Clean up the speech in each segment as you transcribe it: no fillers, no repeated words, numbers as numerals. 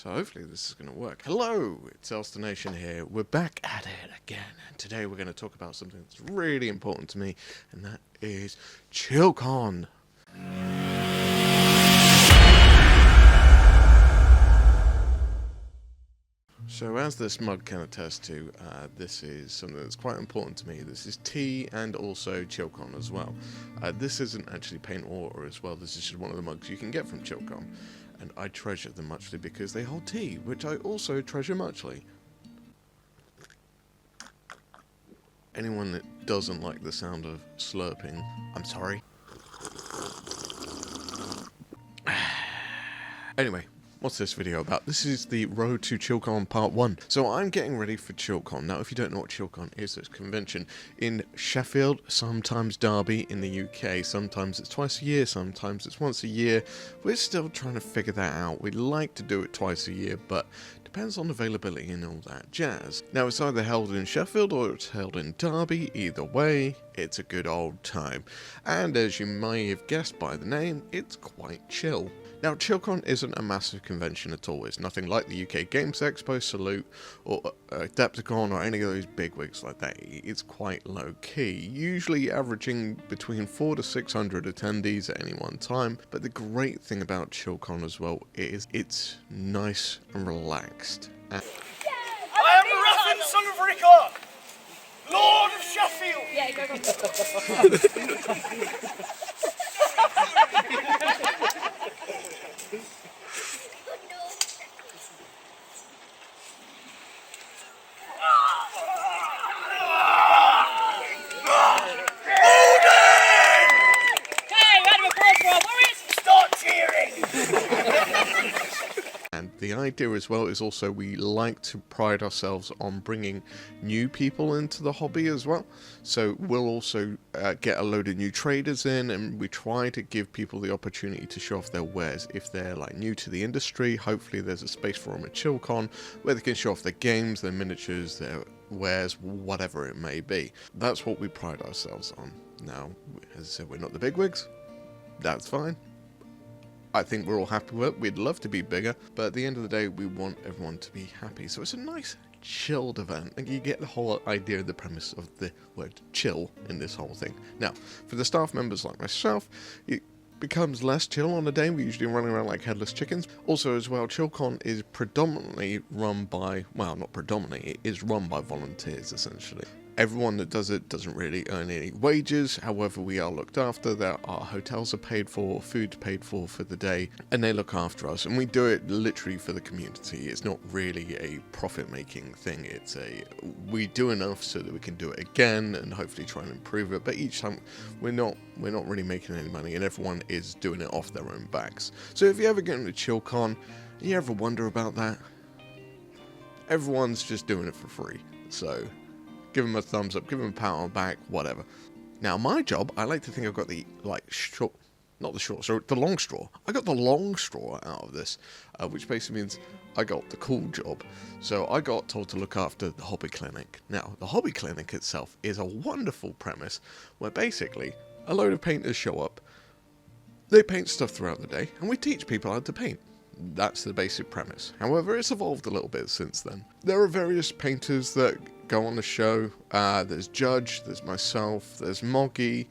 So hopefully this is going to work. Hello, it's Elster Nation here. We're back at it again, and today we're going to talk about something that's really important to me, and that is Chillcon. So as this mug can attest to, this is something that's quite important to me. This is tea and also Chillcon as well. This isn't actually paint or water as well, this is just one of the mugs you can get from Chillcon. And I treasure them muchly because they hold tea, which I also treasure muchly. Anyone that doesn't like the sound of slurping, I'm sorry. Anyway, what's this video about? This is the Road to Chillcon Part 1. So I'm getting ready for Chillcon. Now, if you don't know what Chillcon is, it's a convention in Sheffield, sometimes Derby in the UK. Sometimes it's twice a year, sometimes it's once a year. We're still trying to figure that out. We'd like to do it twice a year, but depends on availability and all that jazz. Now, it's either held in Sheffield or it's held in Derby. Either way, it's a good old time. And as you may have guessed by the name, it's quite chill. Now, Chillcon isn't a massive convention at all. It's nothing like the UK Games Expo, Salute, or Adepticon, or any of those bigwigs like that. It's quite low-key, usually averaging between 400 to 600 attendees at any one time. But the great thing about Chillcon as well is it's nice and relaxed. I am Raffin, son of Rickard, Lord of Sheffield. Yeah, go. And the idea as well is also we like to pride ourselves on bringing new people into the hobby as well. So we'll also get a load of new traders in, and we try to give people the opportunity to show off their wares. If they're like new to the industry, hopefully there's a space for them at Chillcon where they can show off their games, their miniatures, their wares, whatever it may be. That's what we pride ourselves on. Now, as I said, we're not the bigwigs. That's fine. I think we're all happy with it. We'd love to be bigger, but at the end of the day, we want everyone to be happy. So it's a nice, chilled event, and you get the whole idea of the premise of the word chill in this whole thing. Now, for the staff members like myself, it becomes less chill on the day. We're usually running around like headless chickens. Also, as well, Chillcon is predominantly run by, well, not predominantly, it is run by volunteers, essentially. Everyone that does it doesn't really earn any wages, however we are looked after. Our hotels are paid for, food's paid for the day, and they look after us, and we do it literally for the community. It's not really a profit-making thing, we do enough so that we can do it again and hopefully try and improve it, but each time we're not really making any money, and everyone is doing it off their own backs. So if you ever get into Chillcon, and you ever wonder about that, everyone's just doing it for free, so give them a thumbs up, give them a pat on the back, whatever. Now, my job, I like to think I've got the, the long straw. I got the long straw out of this, which basically means I got the cool job. So I got told to look after the hobby clinic. Now, the hobby clinic itself is a wonderful premise where basically a load of painters show up, they paint stuff throughout the day, and we teach people how to paint. That's the basic premise. However, it's evolved a little bit since then. There are various painters that go on the show. There's Judge, there's myself, there's Moggy.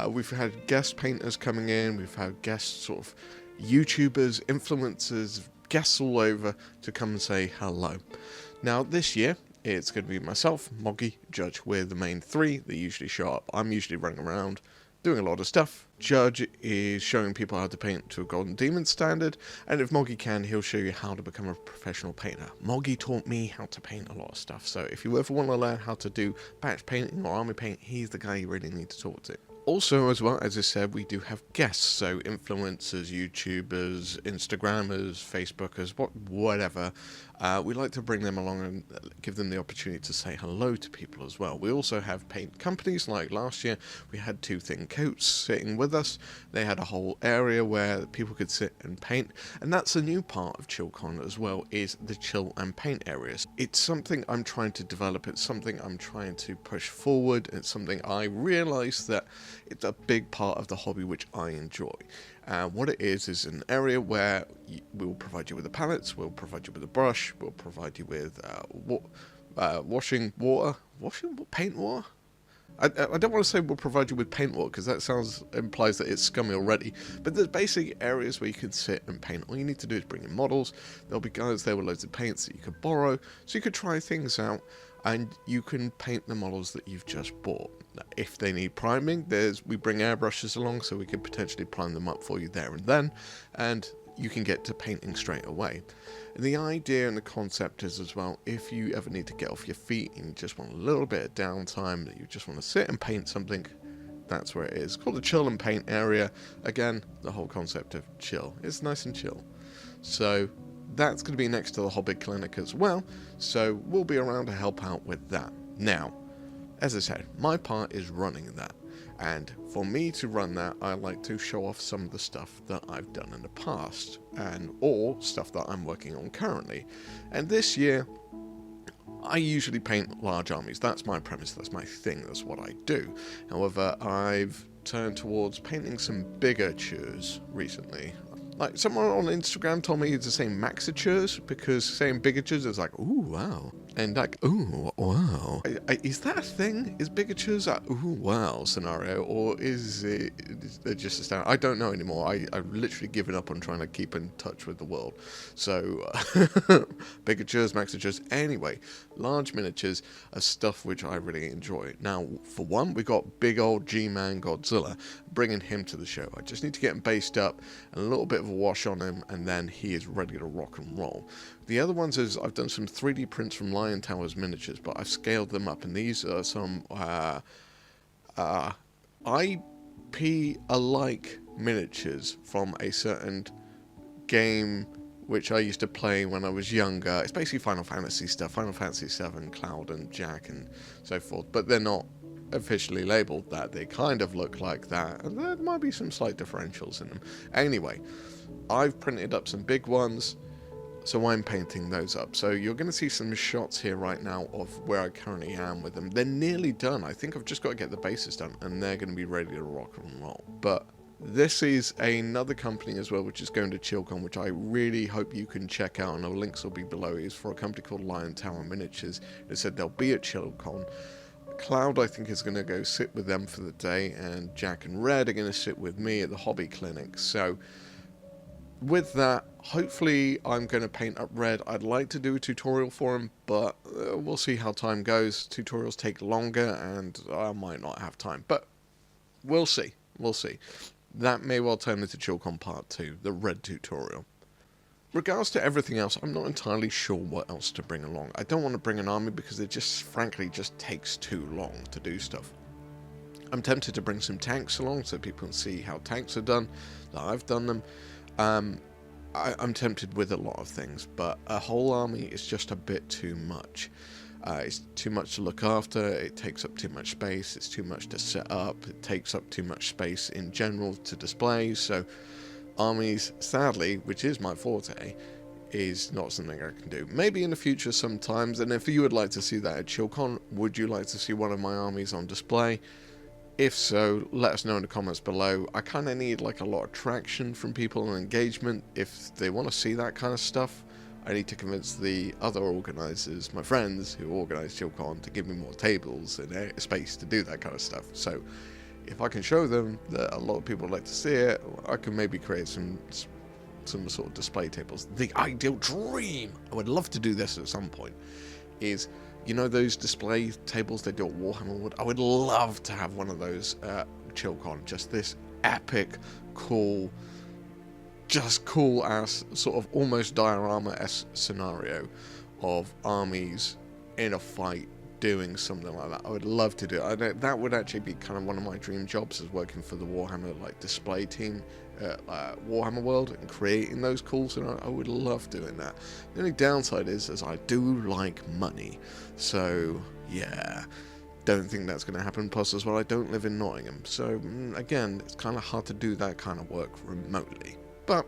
We've had guest painters coming in. We've had guest sort of YouTubers, influencers, guests all over to come and say hello. Now this year, it's going to be myself, Moggy, Judge. We're the main three that usually show up. I'm usually running around doing a lot of stuff. Judge is showing people how to paint to a Golden Demon standard, and if Moggy can, he'll show you how to become a professional painter. Moggy taught me how to paint a lot of stuff, so if you ever want to learn how to do batch painting or army paint, he's the guy you really need to talk to. Also, as well, as I said, we do have guests, so influencers, YouTubers, Instagrammers, Facebookers, whatever. We like to bring them along and give them the opportunity to say hello to people as well. We also have paint companies, like last year, we had Two Thin Coats sitting with us. They had a whole area where people could sit and paint, and that's a new part of Chillcon as well, is the chill and paint areas. It's something I'm trying to develop, it's something I'm trying to push forward, it's something I realise that it's a big part of the hobby which I enjoy. What it is an area where we'll provide you with the pallets, we'll provide you with a brush, we'll provide you with paint water. I don't want to say we'll provide you with paint water because that implies that it's scummy already, but there's basically areas where you can sit and paint. All you need to do is bring in models. There'll be guys there with loads of paints that you could borrow, so you could try things out and you can paint the models that you've just bought. If they need priming, we bring airbrushes along so we could potentially prime them up for you there and then, and you can get to painting straight away. And the idea and the concept is as well, if you ever need to get off your feet and you just want a little bit of downtime, that you just want to sit and paint something, that's where it is. It's called the Chill and Paint area. Again, the whole concept of chill. It's nice and chill. So that's going to be next to the Hobbit Clinic as well, so we'll be around to help out with that. Now, as I said, my part is running that. And for me to run that, I like to show off some of the stuff that I've done in the past, or stuff that I'm working on currently. And this year, I usually paint large armies. That's my premise, that's my thing, that's what I do. However, I've turned towards painting some bigatures recently. Like, someone on Instagram told me to say maxatures, because saying bigatures is like, ooh, wow. And like, ooh, wow. Is that a thing? Is bigatures a ooh, wow scenario? Or is it just a standard? I don't know anymore. I've literally given up on trying to keep in touch with the world. So, bigatures, maxatures. Anyway, large miniatures are stuff which I really enjoy. Now, for one, we got big old G-Man Godzilla. Bringing him to the show. I just need to get him based up and a little bit of a wash on him, and then he is ready to rock and roll. The other ones is I've done some 3D prints from Lion Towers miniatures, but I've scaled them up, and these are some IP-alike miniatures from a certain game which I used to play when I was younger. It's basically Final Fantasy stuff, Final Fantasy VII, Cloud and Jack and so forth, but they're not officially labeled that. They kind of look like that, and there might be some slight differentials in them. Anyway, I've printed up some big ones, so I'm painting those up. So you're going to see some shots here right now of where I currently am with them. They're nearly done. I think I've just got to get the bases done, and they're going to be ready to rock and roll. But this is another company as well, which is going to Chillcon, which I really hope you can check out, and the links will be below. It's for a company called Lion Tower Miniatures. They said they'll be at Chillcon. Cloud, I think, is going to go sit with them for the day, and Jack and Red are going to sit with me at the hobby clinic. So with that, hopefully I'm going to paint up Red. I'd like to do a tutorial for him, but we'll see how time goes. Tutorials take longer, and I might not have time, but we'll see. We'll see. That may well turn into Chillcon Part 2, the Red tutorial. Regards to everything else, I'm not entirely sure what else to bring along. I don't want to bring an army because it just, frankly, just takes too long to do stuff. I'm tempted to bring some tanks along so people can see how tanks are done, that I've done them. I'm tempted with a lot of things, but a whole army is just a bit too much. It's too much to look after, it takes up too much space, it's too much to set up, it takes up too much space in general to display, so armies, sadly, which is my forte, is not something I can do. Maybe in the future sometimes, and if you would like to see that at Chillcon, would you like to see one of my armies on display? If so, let us know in the comments below. I kind of need like a lot of traction from people and engagement. If they want to see that kind of stuff, I need to convince the other organisers, my friends who organise Chillcon, to give me more tables and space to do that kind of stuff. So if I can show them that a lot of people would like to see it, I can maybe create some sort of display tables. The ideal dream, I would love to do this at some point, is, you know those display tables they do at Warhammer Wood? I would love to have one of those at Chillcon. Just this epic, cool, just cool ass, sort of almost diorama-esque scenario of armies in a fight doing something like that. I would love to do it. That would actually be kind of one of my dream jobs, is working for the Warhammer display team at Warhammer World and creating those cool scenarios. I would love doing that. The only downside is I do like money, so yeah, don't think that's going to happen. Plus as well, I don't live in Nottingham, so again, it's kind of hard to do that kind of work remotely, but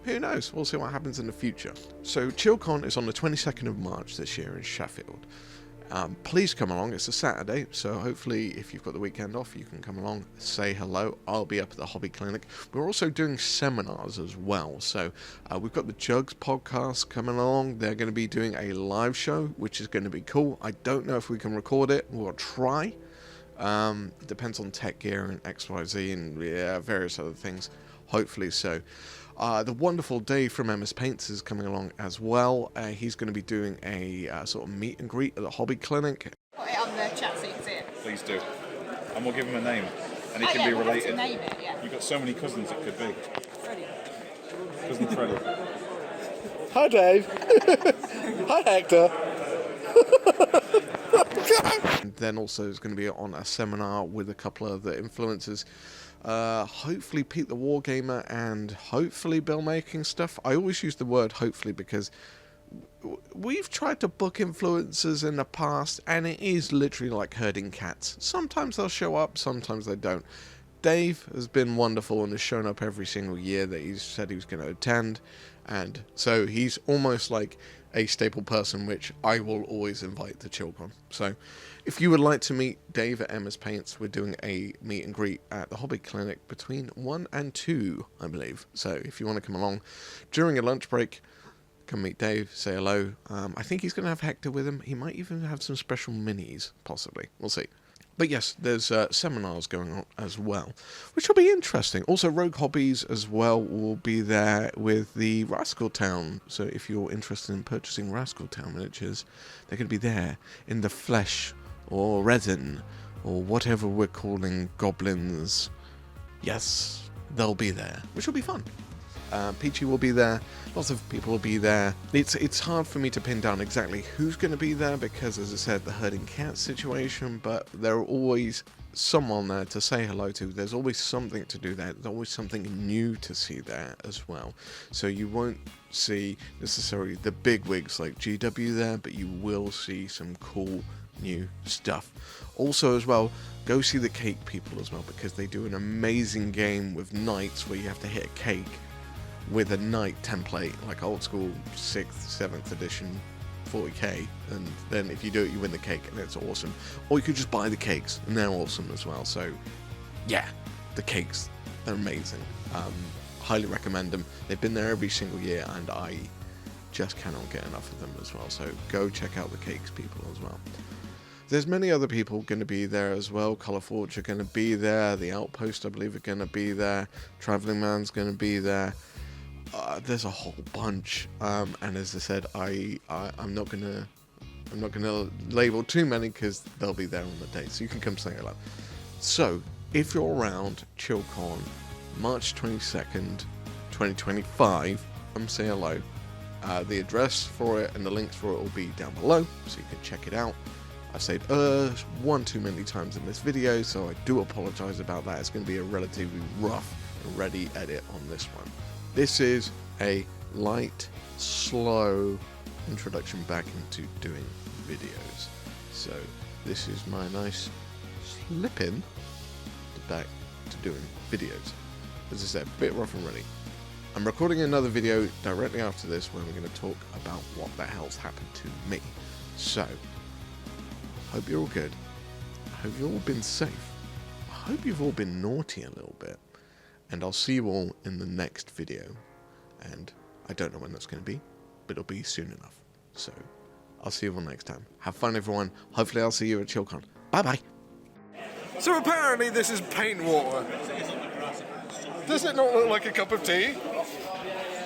who knows, we'll see what happens in the future. So Chillcon is on the 22nd of March this year in Sheffield. Please come along. It's a Saturday, so hopefully if you've got the weekend off, you can come along, say hello. I'll be up at the hobby clinic. We're also doing seminars as well, so we've got the Jugs podcast coming along. They're going to be doing a live show, which is going to be cool. I don't know if we can record it. We'll try. It depends on tech gear and XYZ and various other things. Hopefully so. The wonderful Dave from MS Paints is coming along as well. He's going to be doing a sort of meet and greet at the hobby clinic. Put it on the chat so you can see it. Please do. And we'll give him a name. And it can be We'll have to related. name it, yeah. You've got so many cousins it could be. Freddie. Cousin Freddie. Hi, Dave. Hi, Hector. And then also is going to be on a seminar with a couple of the influencers. Hopefully Pete the Wargamer and hopefully Bill Making Stuff. I always use the word hopefully because we've tried to book influencers in the past and it is literally like herding cats. Sometimes they'll show up, sometimes they don't. Dave has been wonderful and has shown up every single year that he's said he was going to attend, and so he's almost like a staple person which I will always invite to Chillcon. So if you would like to meet Dave at MS Paints, we're doing a meet and greet at the hobby clinic between 1 and 2, I believe. So if you want to come along during a lunch break, come meet Dave, say hello. I think he's going to have Hector with him. He might even have some special minis, possibly. We'll see. But yes, there's seminars going on as well, which will be interesting. Also, Rogue Hobbies as well will be there with the Rascal Town. So if you're interested in purchasing Rascal Town miniatures, they're going to be there in the flesh or resin or whatever we're calling goblins. Yes, they'll be there, which will be fun. Peachy will be there. Lots of people will be there. It's hard for me to pin down exactly who's going to be there because, as I said, the herding cat situation, but there are always someone there to say hello to. There's always something to do there. There's always something new to see there as well. So you won't see necessarily the big wigs like GW there, but you will see some cool new stuff. Also as well, go see the cake people as well, because they do an amazing game with knights where you have to hit a cake with a knight template, like old school 6th, 7th edition 40k, and then if you do it you win the cake and it's awesome. Or you could just buy the cakes and they're awesome as well. So yeah, the cakes, they're amazing. Highly recommend them. They've been there every single year and I just cannot get enough of them as well. So go check out the cakes people as well. There's many other people going to be there as well. Colourforge are going to be there. The Outpost, I believe, are going to be there. Travelling Man's going to be there. There's a whole bunch, and as I said, I'm not gonna label too many because they'll be there on the day, so you can come say hello. So if you're around Chillcon, March 22nd, 2025, come say hello. The address for it and the links for it will be down below, so you can check it out. I've said one too many times in this video, so I do apologise about that. It's going to be a relatively rough and ready edit on this one. This is a light, slow introduction back into doing videos. So this is my nice slip in back to doing videos. As I said, a bit rough and ready. I'm recording another video directly after this where we're going to talk about what the hell's happened to me. So, hope you're all good. I hope you've all been safe. I hope you've all been naughty a little bit. And I'll see you all in the next video. And I don't know when that's going to be, but it'll be soon enough. So, I'll see you all next time. Have fun, everyone. Hopefully I'll see you at Chillcon. Bye-bye. So apparently this is paint water. Does it not look like a cup of tea?